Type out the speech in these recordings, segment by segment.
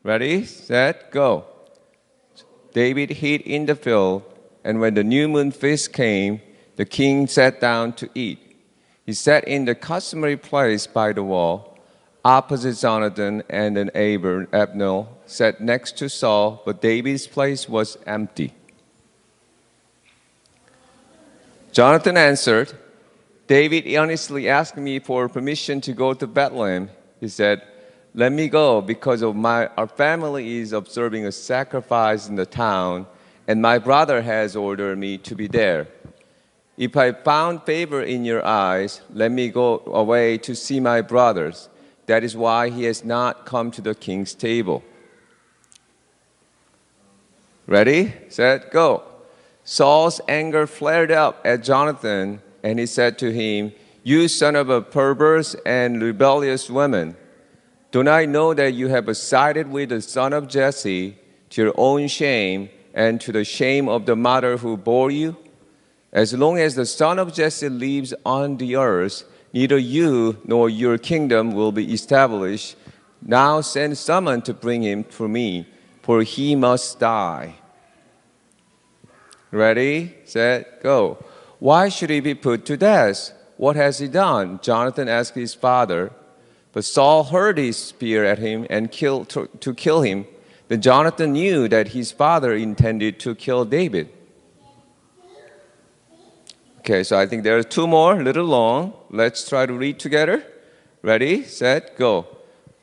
Ready, set, go. David hid in the field, and when the new moon feast came, the king sat down to eat. He sat in the customary place by the wall, opposite Jonathan, and then Abner sat next to Saul, but David's place was empty. Jonathan answered, David earnestly asked me for permission to go to Bethlehem. He said, let me go because our family is observing a sacrifice in the town, and my brother has ordered me to be there. If I found favor in your eyes, let me go away to see my brothers. That is why he has not come to the king's table. Ready, set, go. Saul's anger flared up at Jonathan, and he said to him, you son of a perverse and rebellious woman, don't I know that you have sided with the son of Jesse to your own shame and to the shame of the mother who bore you? As long as the son of Jesse lives on the earth, neither you nor your kingdom will be established. Now send someone to bring him to me, for he must die. Ready, set, go. Why should he be put to death? What has he done? Jonathan asked his father. But Saul hurled his spear at him and to kill him. Then Jonathan knew that his father intended to kill David. Okay, so I think there are two more, a little long. Let's try to read together. Ready, set, go.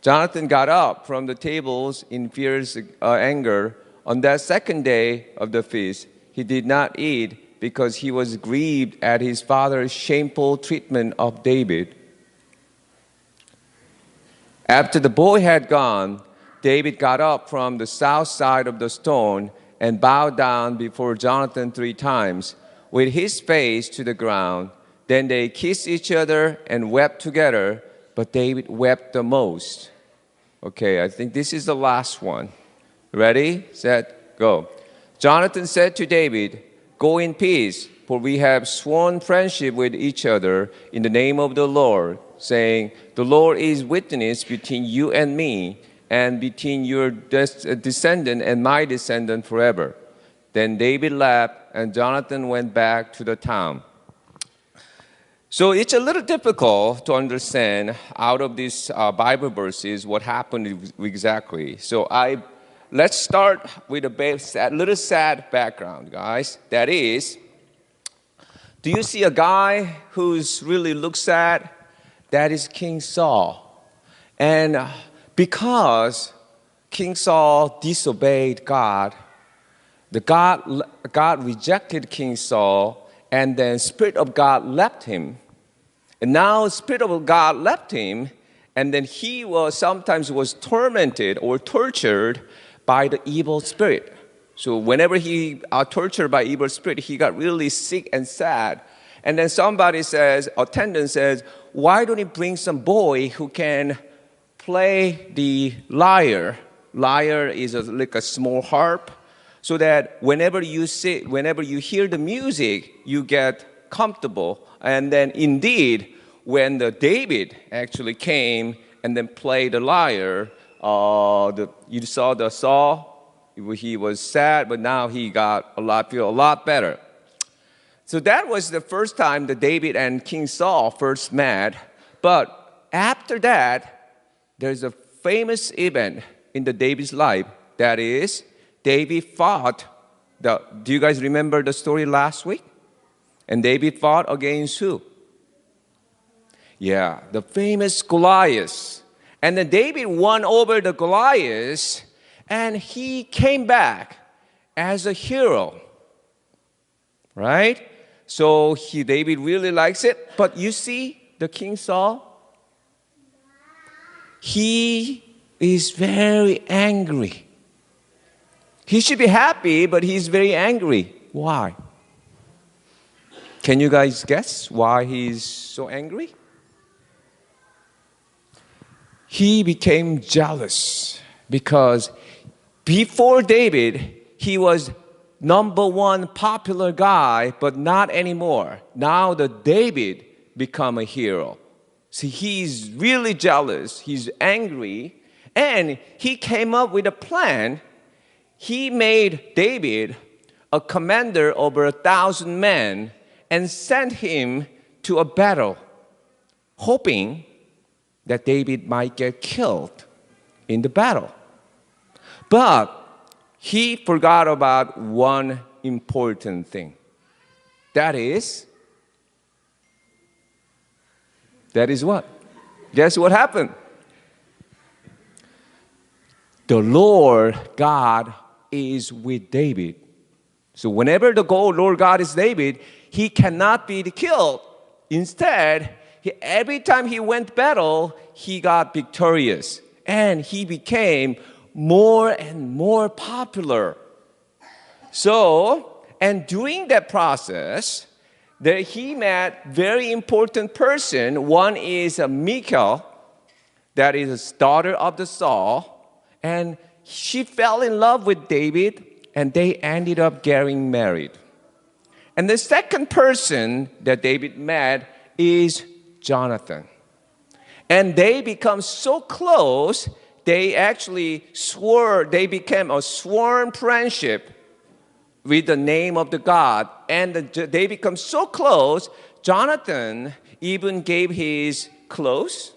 Jonathan got up from the tables in fierce anger. On that second day of the feast, he did not eat because he was grieved at his father's shameful treatment of David. After the boy had gone, David got up from the south side of the stone and bowed down before Jonathan 3 times, with his face to the ground. Then they kissed each other and wept together, but David wept the most. Okay, I think this is the last one. Ready, set, go. Jonathan said to David, go in peace, for we have sworn friendship with each other in the name of the Lord, saying, the Lord is witness between you and me, and between your descendant and my descendant forever. Then David left, and Jonathan went back to the town. So it's a little difficult to understand out of these Bible verses what happened exactly. So let's start with a little sad background, guys. That is, do you see a guy who's really looks sad? That is King Saul. And because King Saul disobeyed God, God rejected King Saul, and then Spirit of God left him. And now Spirit of God left him, and then he sometimes was tormented or tortured by the evil spirit. So whenever he tortured by evil spirit, he got really sick and sad. And then somebody says, attendant says, why don't you bring some boy who can play the lyre? Lyre is like a small harp, so that whenever you hear the music, you get comfortable. And then indeed, when David actually came and then played the lyre, you saw the Saul, he was sad, but now he got feel a lot better. So that was the first time that David and King Saul first met. But after that, there's a famous event in David's life. That is, David fought. Do you guys remember the story last week? And David fought against who? Yeah, the famous Goliath. And then David won over the Goliath, and he came back as a hero. Right? So David really likes it. But you see, the King Saul, he is very angry. He should be happy, but he's very angry. Why? Can you guys guess why he's so angry? He became jealous because before David, he was #1 popular guy, but not anymore. Now David become a hero. See, he's really jealous. He's angry. And he came up with a plan. He made David a commander over 1,000 men and sent him to a battle, hoping that David might get killed in the battle. But he forgot about one important thing. That is what? Guess what happened? The Lord God is with David. So whenever the Lord God is David, he cannot be killed. Instead, every time he went to battle, he got victorious. And he became more and more popular. So, and during that process, he met very important person. One is Michal, that is the daughter of the Saul. And she fell in love with David, and they ended up getting married. And the second person that David met is Jonathan. And they become so close, they became a sworn friendship with the name of the God. And they become so close, Jonathan even gave his clothes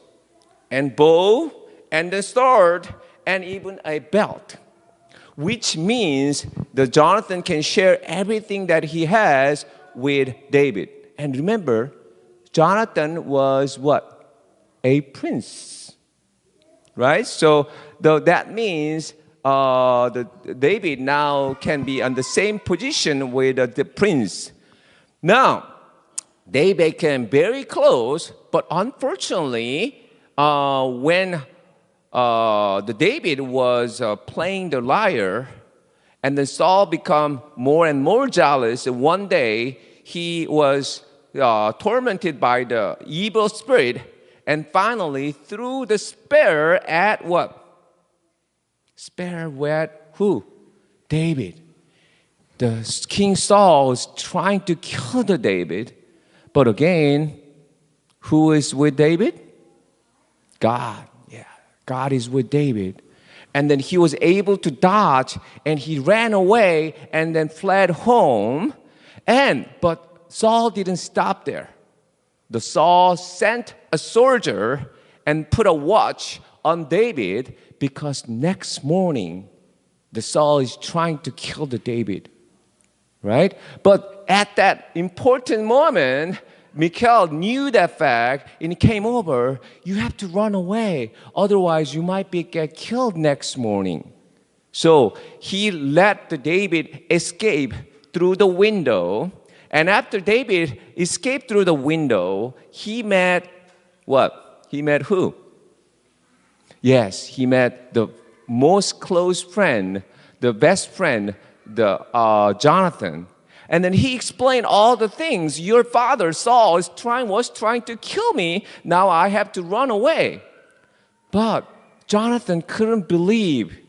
and bow and the sword and even a belt, which means that Jonathan can share everything that he has with David. And remember, Jonathan was what? A prince, right? So that means David now can be on the same position with the prince. Now, they became very close, but unfortunately, when the David was playing the lyre, and then Saul became more and more jealous. And one day he was tormented by the evil spirit, and finally threw the spear at what? Spear at who? David. The King Saul was trying to kill the David, but again, who is with David? God. God is with David. And then he was able to dodge, and he ran away and then fled home. But Saul didn't stop there. The Saul sent a soldier and put a watch on David, because next morning the Saul is trying to kill the David. Right? But at that important moment, Michal knew that fact, and he came over. You have to run away, otherwise you might get killed next morning. So he let the David escape through the window. And after David escaped through the window, he met what? He met who? Yes, he met the most close friend, the best friend, Jonathan. And then he explained all the things. Your father, Saul, was trying to kill me. Now I have to run away. But Jonathan couldn't believe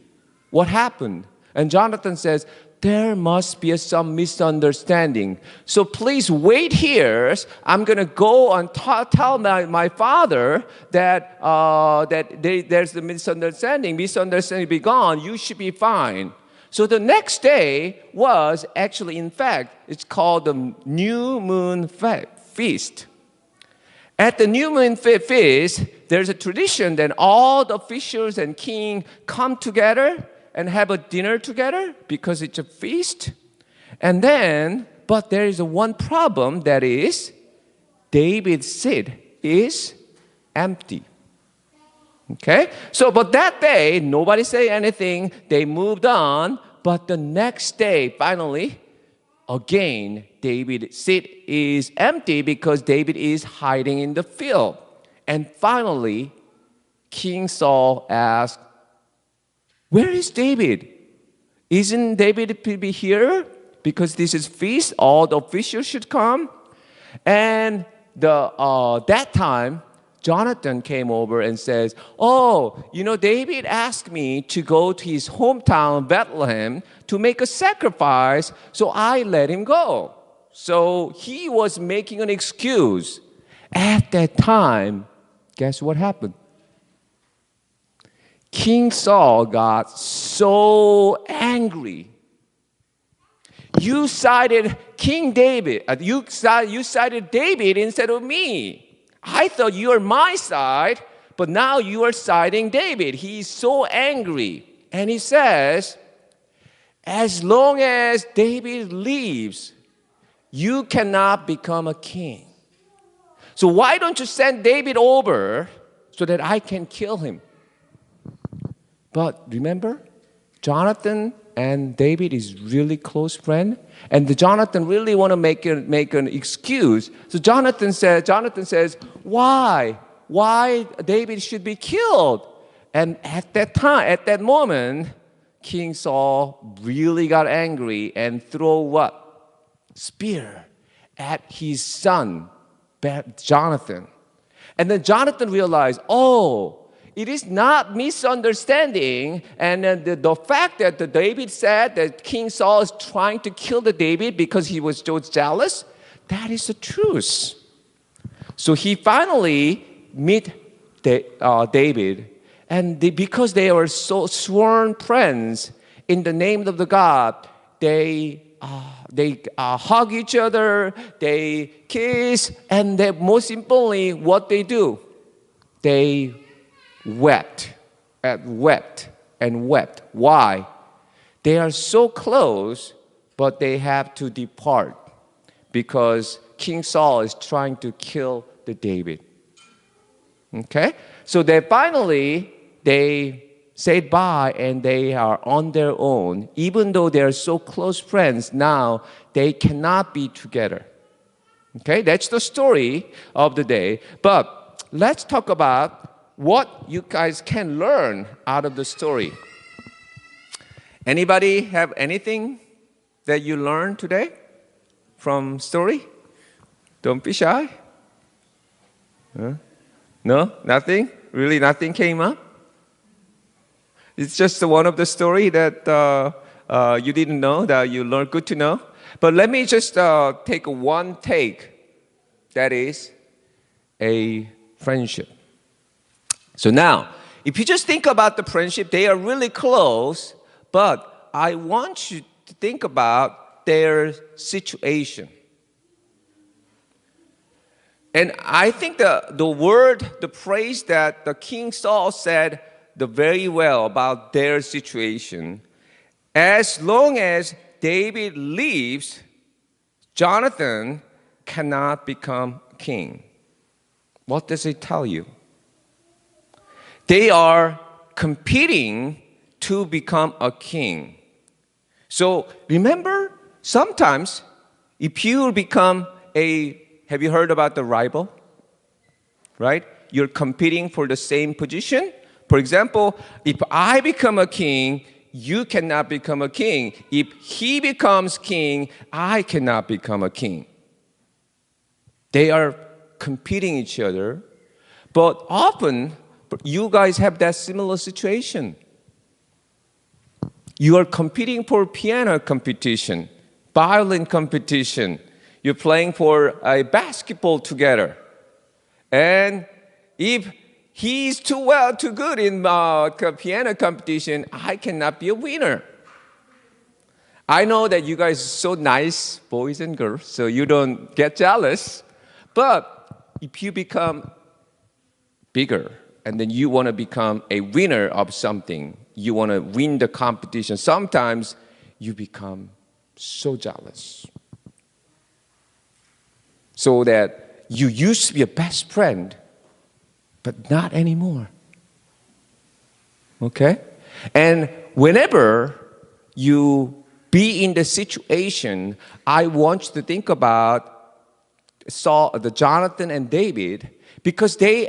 what happened. And Jonathan says, there must be some misunderstanding. So please wait here. I'm going to go and tell my father that, there's the misunderstanding. Misunderstanding be gone. You should be fine. So the next day was actually, in fact, it's called the New Moon Feast. At the New Moon Feast, there's a tradition that all the officials and king come together and have a dinner together because it's a feast. And then, but there is one problem, that is, David's seat is empty. Okay? So, but that day, nobody said anything. They moved on. But the next day, finally, again, David's seat is empty because David is hiding in the field. And finally, King Saul asked, where is David? Isn't David to be here? Because this is feast, all the officials should come. And that time, Jonathan came over and says, David asked me to go to his hometown, Bethlehem, to make a sacrifice, so I let him go. So he was making an excuse. At that time, guess what happened? King Saul got so angry. You cited King David. You cited David instead of me. I thought you were my side, but now you are siding David. He's so angry. And he says, as long as David lives, you cannot become a king. So why don't you send David over so that I can kill him? But remember, Jonathan and David is really close friend, and Jonathan really want to make an excuse. So Jonathan says, why David should be killed? And at that moment, King Saul really got angry and threw what? Spear at his son, Jonathan. And then Jonathan realized, it is not misunderstanding. And the fact that David said that King Saul is trying to kill the David because he was so jealous, that is the truth. So he finally meet David, and because they were so sworn friends in the name of the God, they hug each other, they kiss, and most importantly, what they do, they wept. Why? They are so close, but they have to depart because King Saul is trying to kill the David. Okay? So they said bye and they are on their own. Even though they are so close friends, now they cannot be together. Okay? That's the story of the day. But let's talk about what you guys can learn out of the story. Anybody have anything that you learned today from story? Don't be shy. No? Nothing? Really nothing came up? It's just one of the story that you didn't know, that you learned. Good to know. But let me just take one take. That is a friendship. So now, if you just think about the friendship, they are really close, but I want you to think about their situation. And I think the phrase that the King Saul said very well about their situation, as long as David lives, Jonathan cannot become king. What does it tell you? They are competing to become a king. So remember, sometimes if you become have you heard about the rival? Right? You're competing for the same position. For example, if I become a king, you cannot become a king. If he becomes king, I cannot become a king. They are competing each other, but often you guys have that similar situation. You are competing for piano competition, violin competition. You're playing for a basketball together. And if he's too good in piano competition, I cannot be a winner. I know that you guys are so nice, boys and girls, so you don't get jealous. But if you become bigger, and then you want to become a winner of something, you want to win the competition, sometimes you become so jealous. So that you used to be a best friend, but not anymore. Okay? And whenever you be in the situation, I want you to think about Jonathan and David, because they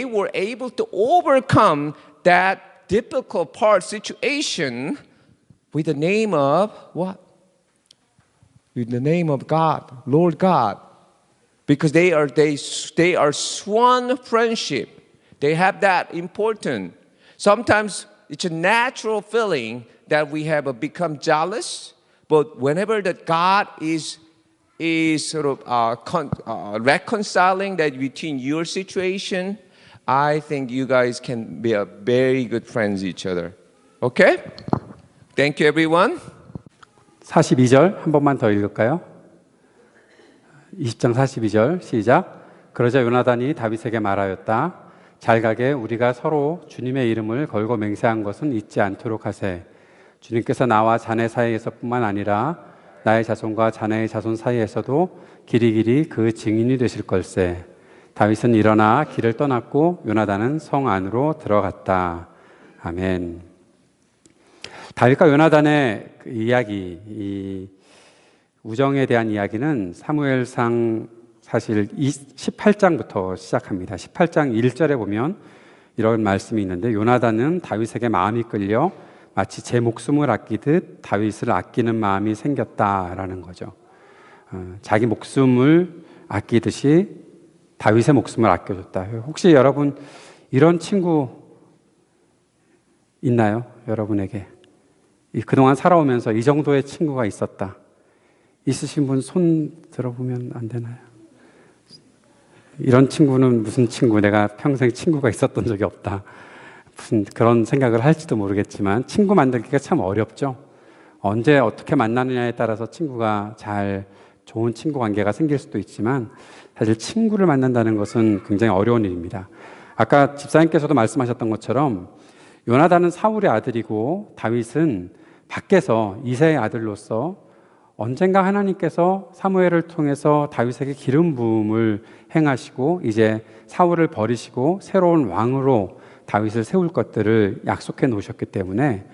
were able to overcome that difficult situation with the name of what? With the name of God, Lord God. Because they are sworn friendship. They have that important. Sometimes it's a natural feeling that we have become jealous, but whenever that God is sort of reconciling that between your situation, I think you guys can be a very good friends each other. Okay? Thank you, everyone. 42절 한 번만 더 읽을까요? 20장 42절 시작. 그러자 요나단이 다윗에게 말하였다. 잘 가게 우리가 서로 주님의 이름을 걸고 맹세한 것은 잊지 않도록 하세. 주님께서 나와 자네 사이에서뿐만 아니라 나의 자손과 자네의 자손 사이에서도 길이길이 그 증인이 되실 걸세. 다윗은 일어나 길을 떠났고 요나단은 성 안으로 들어갔다. 아멘. 다윗과 요나단의 그 이야기, 이 우정에 대한 이야기는 사무엘상 사실 18장부터 시작합니다. 18장 1절에 보면 이런 말씀이 있는데 요나단은 다윗에게 마음이 끌려 마치 제 목숨을 아끼듯 다윗을 아끼는 마음이 생겼다라는 거죠. 자기 목숨을 아끼듯이 다윗의 목숨을 아껴줬다. 혹시 여러분 이런 친구 있나요? 여러분에게 그동안 살아오면서 이 정도의 친구가 있었다. 있으신 분 손 들어보면 안 되나요? 이런 친구는 무슨 친구? 내가 평생 친구가 있었던 적이 없다. 무슨 그런 생각을 할지도 모르겠지만 친구 만들기가 참 어렵죠. 언제 어떻게 만나느냐에 따라서 친구가 잘 좋은 친구 관계가 생길 수도 있지만 사실 친구를 만난다는 것은 굉장히 어려운 일입니다. 아까 집사님께서도 말씀하셨던 것처럼 요나단은 사울의 아들이고 다윗은 밖에서 이새의 아들로서 언젠가 하나님께서 사무엘을 통해서 다윗에게 기름 부음을 행하시고 이제 사울을 버리시고 새로운 왕으로 다윗을 세울 것들을 약속해 놓으셨기 때문에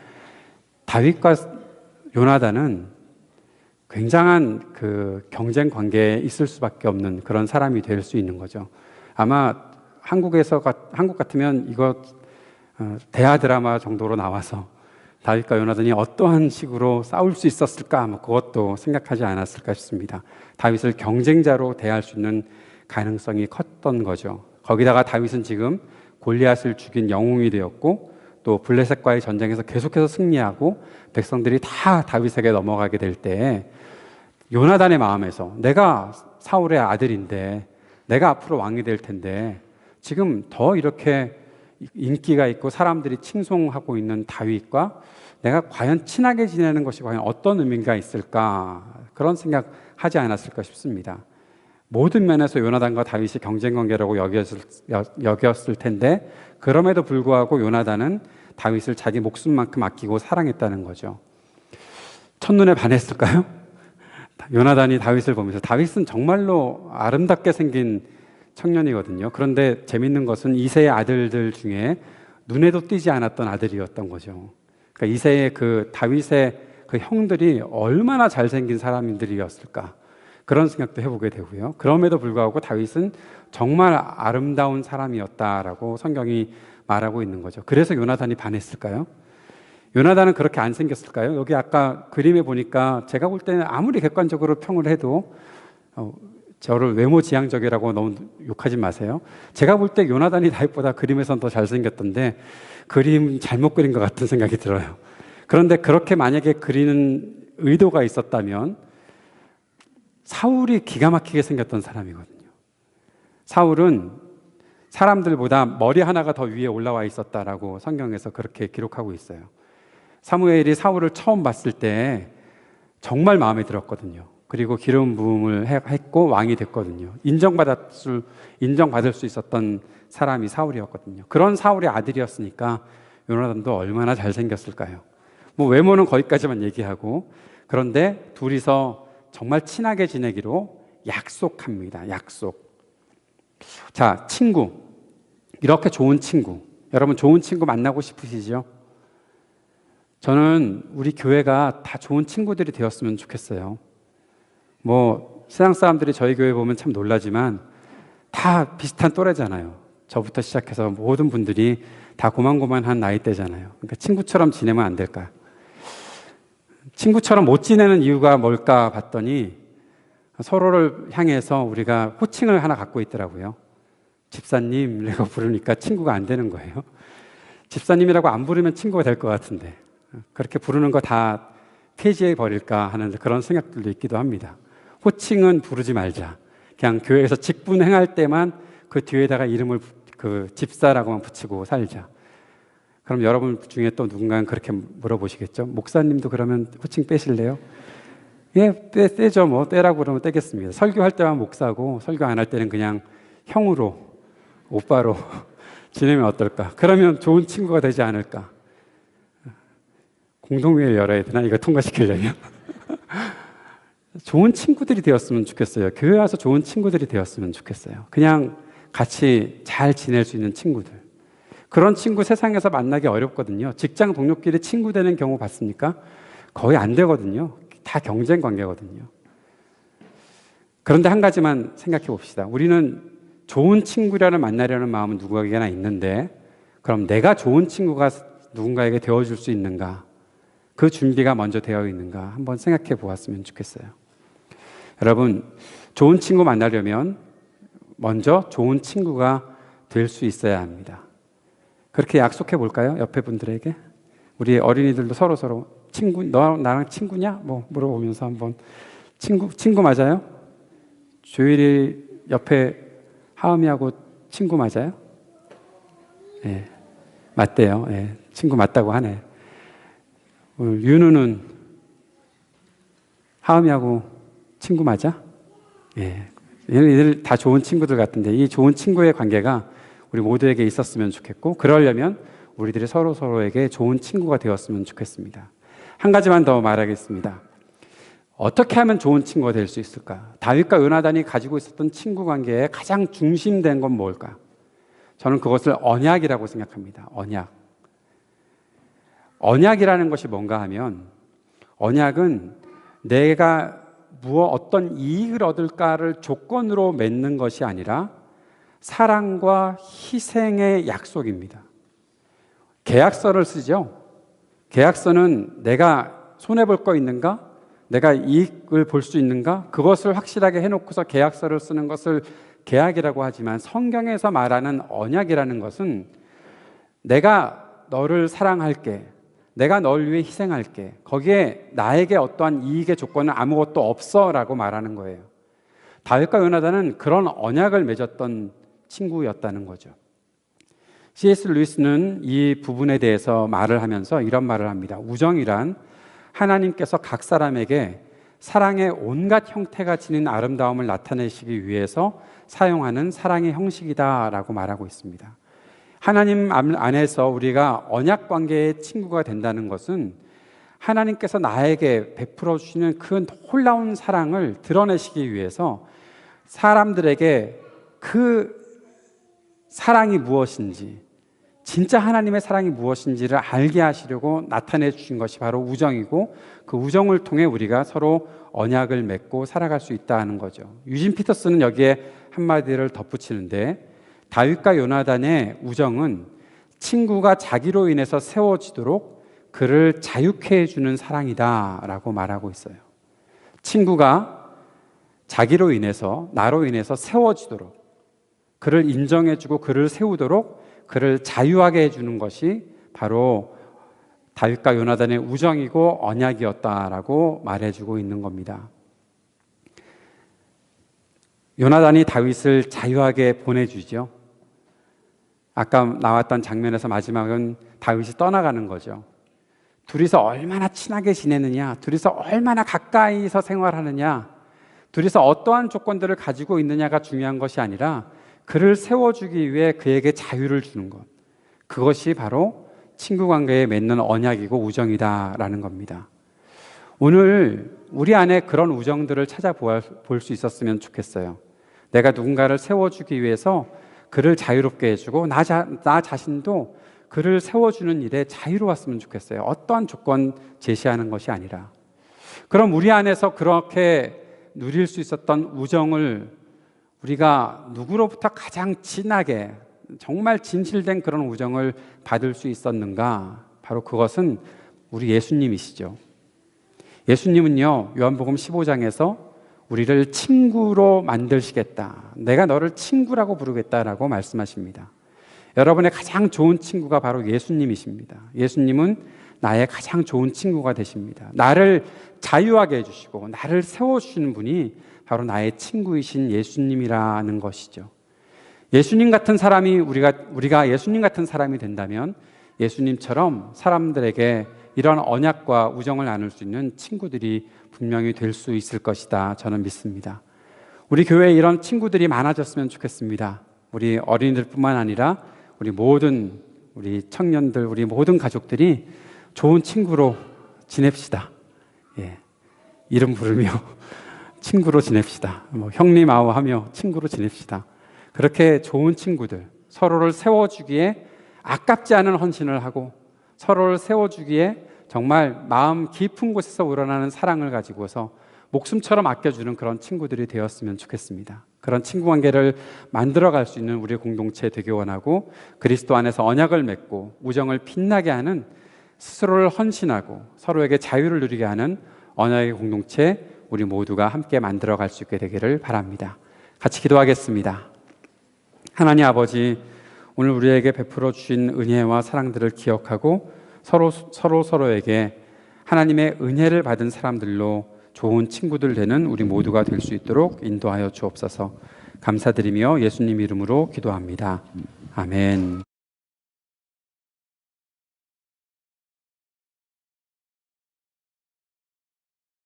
다윗과 요나단은 굉장한 그 경쟁 관계에 있을 수밖에 없는 그런 사람이 될 수 있는 거죠. 아마 한국 같으면 이거 대하 드라마 정도로 나와서 다윗과 요나단이 어떠한 식으로 싸울 수 있었을까, 그것도 생각하지 않았을까 싶습니다. 다윗을 경쟁자로 대할 수 있는 가능성이 컸던 거죠. 거기다가 다윗은 지금 골리앗을 죽인 영웅이 되었고 또 블레셋과의 전쟁에서 계속해서 승리하고 백성들이 다 다윗에게 넘어가게 될 때 요나단의 마음에서 내가 사울의 아들인데 내가 앞으로 왕이 될 텐데 지금 더 이렇게 인기가 있고 사람들이 칭송하고 있는 다윗과 내가 과연 친하게 지내는 것이 과연 어떤 의미가 있을까, 그런 생각하지 않았을까 싶습니다. 모든 면에서 요나단과 다윗이 경쟁 관계라고 여겼을 텐데 그럼에도 불구하고 요나단은 다윗을 자기 목숨만큼 아끼고 사랑했다는 거죠. 첫눈에 반했을까요? 요나단이 다윗을 보면서, 다윗은 정말로 아름답게 생긴 청년이거든요. 그런데 재밌는 것은 이새의 아들들 중에 눈에도 띄지 않았던 아들이었던 거죠. 그러니까 이새의 그 다윗의 그 형들이 얼마나 잘생긴 사람들이었을까, 그런 생각도 해보게 되고요. 그럼에도 불구하고 다윗은 정말 아름다운 사람이었다라고 성경이 말하고 있는 거죠. 그래서 요나단이 반했을까요? 요나단은 그렇게 안 생겼을까요? 여기 아까 그림에 보니까 제가 볼 때는 아무리 객관적으로 평을 해도 저를 외모지향적이라고 너무 욕하지 마세요. 제가 볼 때 요나단이 다윗보다 그림에선 더 잘생겼던데 그림 잘못 그린 것 같은 생각이 들어요. 그런데 그렇게 만약에 그리는 의도가 있었다면 사울이 기가 막히게 생겼던 사람이거든요. 사울은 사람들보다 머리 하나가 더 위에 올라와 있었다라고 성경에서 그렇게 기록하고 있어요. 사무엘이 사울을 처음 봤을 때 정말 마음에 들었거든요. 그리고 기름 부음을 했고 왕이 됐거든요. 인정받을 수 있었던 사람이 사울이었거든요. 그런 사울의 아들이었으니까 요나단도 얼마나 잘생겼을까요? 외모는 거기까지만 얘기하고, 그런데 둘이서 정말 친하게 지내기로 약속합니다. 약속. 자, 친구. 이렇게 좋은 친구. 여러분 좋은 친구 만나고 싶으시죠? 저는 우리 교회가 다 좋은 친구들이 되었으면 좋겠어요. 세상 사람들이 저희 교회 보면 참 놀라지만 다 비슷한 또래잖아요. 저부터 시작해서 모든 분들이 다 고만고만한 나이대잖아요. 그러니까 친구처럼 지내면 안 될까요? 친구처럼 못 지내는 이유가 뭘까 봤더니 서로를 향해서 우리가 호칭을 하나 갖고 있더라고요. 집사님이라고 부르니까 친구가 안 되는 거예요. 집사님이라고 안 부르면 친구가 될 것 같은데 그렇게 부르는 거 다 폐지해 버릴까 하는 그런 생각들도 있기도 합니다. 호칭은 부르지 말자. 그냥 교회에서 직분 행할 때만 그 뒤에다가 이름을 그 집사라고만 붙이고 살자. 그럼 여러분 중에 또 누군가는 그렇게 물어보시겠죠? 목사님도 그러면 호칭 빼실래요? 예, 떼죠. 뭐 떼라고 그러면 떼겠습니다. 설교할 때만 목사고 설교 안 할 때는 그냥 형으로, 오빠로 지내면 어떨까? 그러면 좋은 친구가 되지 않을까? 공동회의를 열어야 되나? 이거 통과시키려면. 좋은 친구들이 되었으면 좋겠어요. 교회 와서 좋은 친구들이 되었으면 좋겠어요. 그냥 같이 잘 지낼 수 있는 친구들. 그런 친구 세상에서 만나기 어렵거든요. 직장 동료끼리 친구 되는 경우 봤습니까? 거의 안 되거든요. 다 경쟁 관계거든요. 그런데 한 가지만 생각해 봅시다. 우리는 좋은 친구를 만나려는 마음은 누구에게나 있는데, 그럼 내가 좋은 친구가 누군가에게 되어줄 수 있는가? 그 준비가 먼저 되어 있는가? 한번 생각해 보았으면 좋겠어요. 여러분, 좋은 친구 만나려면 먼저 좋은 친구가 될 수 있어야 합니다. 그렇게 약속해 볼까요? 옆에 분들에게. 우리 어린이들도 서로 친구, 너 나랑 친구냐? 뭐 물어보면서 한번 친구 맞아요? 조율이 옆에 하은이하고 친구 맞아요? 예, 맞대요. 예, 친구 맞다고 하네. 윤우는 하은이하고 친구 맞아? 예, 얘들 다 좋은 친구들 같은데 이 좋은 친구의 관계가 우리 모두에게 있었으면 좋겠고, 그러려면 우리들이 서로에게 좋은 친구가 되었으면 좋겠습니다. 한 가지만 더 말하겠습니다. 어떻게 하면 좋은 친구가 될 수 있을까? 다윗과 요나단이 가지고 있었던 친구 관계에 가장 중심된 건 뭘까? 저는 그것을 언약이라고 생각합니다. 언약이라는 것이 뭔가 하면, 언약은 내가 어떤 이익을 얻을까를 조건으로 맺는 것이 아니라 사랑과 희생의 약속입니다. 계약서를 쓰죠. 계약서는 내가 손해볼 거 있는가? 내가 이익을 볼 수 있는가? 그것을 확실하게 해놓고서 계약서를 쓰는 것을 계약이라고 하지만, 성경에서 말하는 언약이라는 것은 내가 너를 사랑할게, 내가 널 위해 희생할게, 거기에 나에게 어떠한 이익의 조건은 아무것도 없어 라고 말하는 거예요. 다윗과 요나단은 그런 언약을 맺었던 친구였다는 거죠. C.S. 루이스는 이 부분에 대해서 말을 하면서 이런 말을 합니다. 우정이란 하나님께서 각 사람에게 사랑의 온갖 형태가 지닌 아름다움을 나타내시기 위해서 사용하는 사랑의 형식이다라고 말하고 있습니다. 하나님 안에서 우리가 언약 관계의 친구가 된다는 것은 하나님께서 나에게 베풀어 주시는 그 놀라운 사랑을 드러내시기 위해서 사람들에게 그 사랑이 무엇인지, 진짜 하나님의 사랑이 무엇인지를 알게 하시려고 나타내 주신 것이 바로 우정이고, 그 우정을 통해 우리가 서로 언약을 맺고 살아갈 수 있다는 거죠. 유진 피터스는 여기에 한마디를 덧붙이는데, 다윗과 요나단의 우정은 친구가 자기로 인해서 세워지도록 그를 자유케 해주는 사랑이다라고 말하고 있어요. 친구가 자기로 인해서, 나로 인해서 세워지도록, 그를 인정해주고 그를 세우도록 그를 자유하게 해주는 것이 바로 다윗과 요나단의 우정이고 언약이었다라고 말해주고 있는 겁니다. 요나단이 다윗을 자유하게 보내주죠. 아까 나왔던 장면에서 마지막은 다윗이 떠나가는 거죠. 둘이서 얼마나 친하게 지내느냐, 둘이서 얼마나 가까이서 생활하느냐, 둘이서 어떠한 조건들을 가지고 있느냐가 중요한 것이 아니라 그를 세워주기 위해 그에게 자유를 주는 것, 그것이 바로 친구 관계에 맺는 언약이고 우정이다라는 겁니다. 오늘 우리 안에 그런 우정들을 찾아볼 수 있었으면 좋겠어요. 내가 누군가를 세워주기 위해서 그를 자유롭게 해주고 나 자신도 그를 세워주는 일에 자유로웠으면 좋겠어요. 어떠한 조건 제시하는 것이 아니라. 그럼 우리 안에서 그렇게 누릴 수 있었던 우정을 우리가 누구로부터 가장 진하게, 정말 진실된 그런 우정을 받을 수 있었는가? 바로 그것은 우리 예수님이시죠. 예수님은요, 요한복음 15장에서 우리를 친구로 만드시겠다, 내가 너를 친구라고 부르겠다라고 말씀하십니다. 여러분의 가장 좋은 친구가 바로 예수님이십니다. 예수님은 나의 가장 좋은 친구가 되십니다. 나를 자유하게 해주시고 나를 세워주시는 분이 바로 나의 친구이신 예수님이라는 것이죠. 예수님 같은 사람이 우리가 예수님 같은 사람이 된다면 예수님처럼 사람들에게 이런 언약과 우정을 나눌 수 있는 친구들이 분명히 될 수 있을 것이다. 저는 믿습니다. 우리 교회에 이런 친구들이 많아졌으면 좋겠습니다. 우리 어린이들뿐만 아니라 우리 청년들, 우리 모든 가족들이 좋은 친구로 지냅시다. 예. 이름 부르며 친구로 지냅시다. 형님 아우하며 친구로 지냅시다. 그렇게 좋은 친구들, 서로를 세워주기에 아깝지 않은 헌신을 하고 서로를 세워주기에 정말 마음 깊은 곳에서 우러나는 사랑을 가지고서 목숨처럼 아껴주는 그런 친구들이 되었으면 좋겠습니다. 그런 친구 관계를 만들어갈 수 있는 우리 공동체 되기 원하고 그리스도 안에서 언약을 맺고 우정을 빛나게 하는 스스로를 헌신하고 서로에게 자유를 누리게 하는 언약의 공동체 우리 모두가 함께 만들어갈 수 있게 되기를 바랍니다. 같이 기도하겠습니다. 하나님 아버지, 오늘 우리에게 베풀어 주신 은혜와 사랑들을 기억하고 서로에게 하나님의 은혜를 받은 사람들로 좋은 친구들 되는 우리 모두가 될 수 있도록 인도하여 주옵소서. 감사드리며 예수님 이름으로 기도합니다. 아멘.